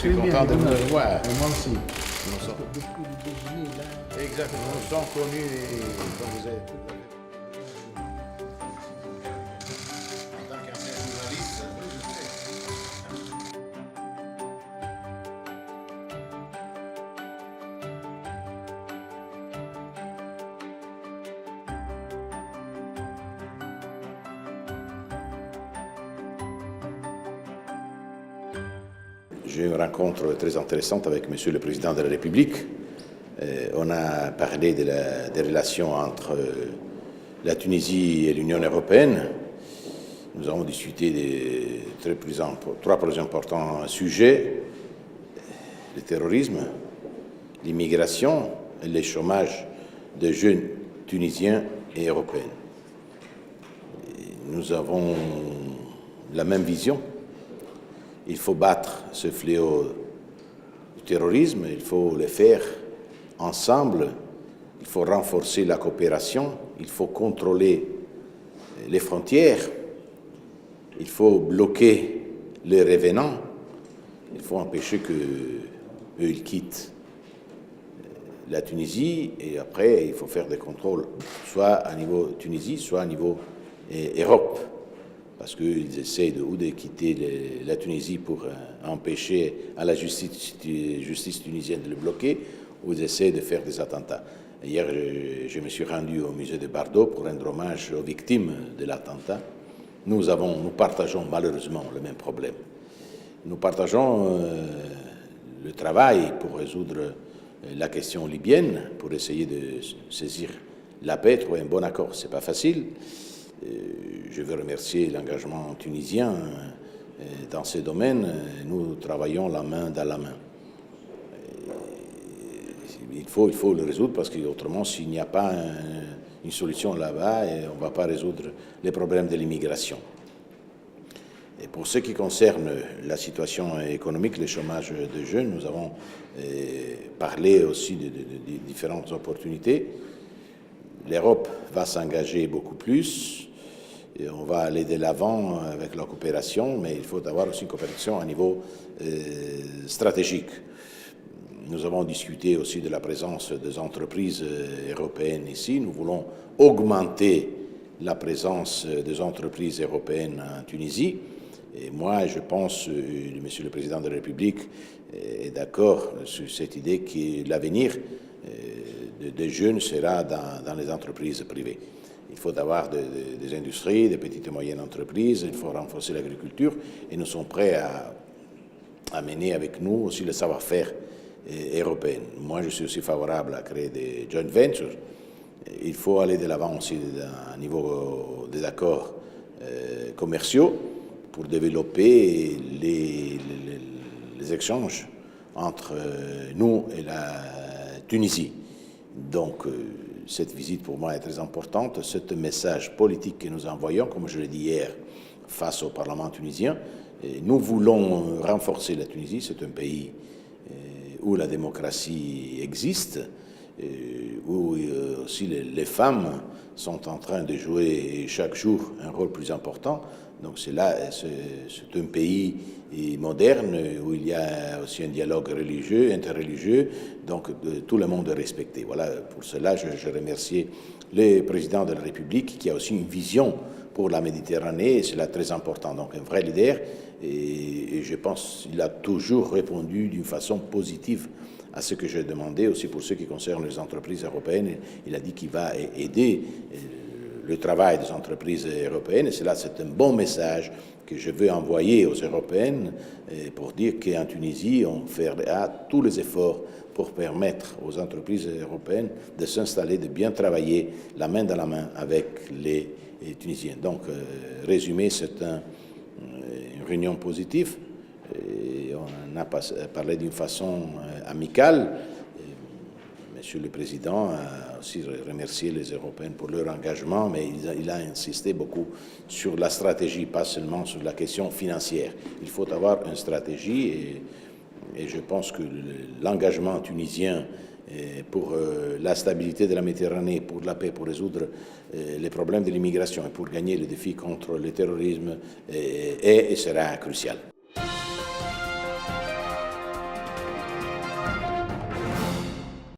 suis content de vous revoir. Et moi aussi. Nous sommes... Depuis le déjeuner, là. Exactement, nous sommes connus comme vous êtes. En tant qu'ancien journaliste, j'ai eu une rencontre très intéressante avec Monsieur le Président de la République. On a parlé des relations entre la Tunisie et l'Union européenne. Nous avons discuté des trois plus importants sujets: le terrorisme, l'immigration et le chômage de jeunes Tunisiens et Européens. Nous avons la même vision. Il faut battre ce fléau du terrorisme, il faut le faire ensemble, il faut renforcer la coopération, il faut contrôler les frontières, il faut bloquer les revenants, il faut empêcher qu'eux ils quittent la Tunisie, et après il faut faire des contrôles, soit à niveau Tunisie, soit à niveau Europe. Parce qu'ils essaient de quitter la Tunisie pour empêcher à la justice tunisienne de le bloquer, ou ils essaient de faire des attentats. Hier, je me suis rendu au musée de Bardo pour rendre hommage aux victimes de l'attentat. Nous partageons malheureusement le même problème. Nous partageons le travail pour résoudre la question libyenne, pour essayer de saisir la paix, trouver un bon accord. Ce n'est pas facile. Je veux remercier l'engagement tunisien dans ces domaines. Nous travaillons la main dans la main. Il faut le résoudre parce qu'autrement, s'il n'y a pas une solution là-bas, on ne va pas résoudre les problèmes de l'immigration. Et pour ce qui concerne la situation économique, le chômage des jeunes, nous avons parlé aussi de différentes opportunités. L'Europe va s'engager beaucoup plus. Et on va aller de l'avant avec la coopération, mais il faut avoir aussi une coopération à niveau stratégique. Nous avons discuté aussi de la présence des entreprises européennes ici. Nous voulons augmenter la présence des entreprises européennes en Tunisie. Et moi, je pense, Monsieur le Président de la République est d'accord sur cette idée que l'avenir des jeunes sera dans les entreprises privées. Il faut avoir des industries, des petites et moyennes entreprises, il faut renforcer l'agriculture et nous sommes prêts à mener avec nous aussi le savoir-faire européen. Moi, je suis aussi favorable à créer des joint ventures. Il faut aller de l'avant aussi au niveau des accords commerciaux pour développer les échanges entre nous et la Tunisie. Donc, cette visite pour moi est très importante. C'est un message politique que nous envoyons, comme je l'ai dit hier, face au Parlement tunisien. Et nous voulons renforcer la Tunisie. C'est un pays où la démocratie existe, où aussi les femmes sont en train de jouer chaque jour un rôle plus important. Donc c'est un pays moderne où il y a aussi un dialogue religieux, interreligieux, donc tout le monde est respecté. Voilà, pour cela, je remercie le président de la République qui a aussi une vision pour la Méditerranée, et c'est là très important. Donc un vrai leader, et je pense qu'il a toujours répondu d'une façon positive à ce que j'ai demandé, aussi pour ce qui concerne les entreprises européennes. Il a dit qu'il va aider le travail des entreprises européennes, et cela, c'est un bon message que je veux envoyer aux Européennes pour dire qu'en Tunisie, on fera tous les efforts pour permettre aux entreprises européennes de s'installer, de bien travailler la main dans la main avec les Tunisiens. Donc, résumé, c'est une réunion positive. Et on a parlé d'une façon amicale. Monsieur le Président a aussi remercié les Européens pour leur engagement, mais il a insisté beaucoup sur la stratégie, pas seulement sur la question financière. Il faut avoir une stratégie et je pense que l'engagement tunisien pour la stabilité de la Méditerranée, pour la paix, pour résoudre les problèmes de l'immigration et pour gagner le défi contre le terrorisme est et sera crucial.